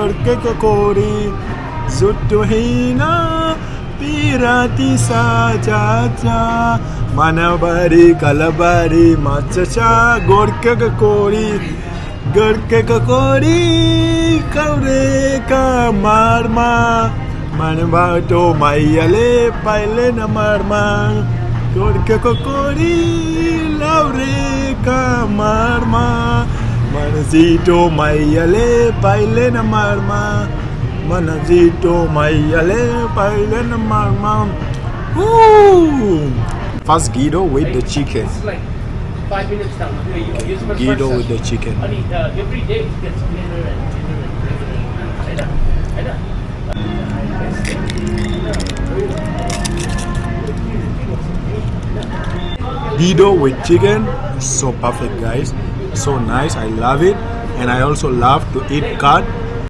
Gorkhe khukuri, zuttu hina, pirati saja. Manabari, kalabari, machacha, Gorkhe khukuri, Gorkhe khukuri, kaure ka marma, manbato mayale paile na marma, Gorkhe khukuri, laure ka marma, manzito mayale paile na marma, manzito mayale paile na marma. Woo! First Guido with the chicken. It's like 5 minutes down. You're supposed to Guido first with the chicken. every day he gets dinner and dinner. I know. Guido with chicken, so perfect guys, so nice. I love it, and I also love to eat curd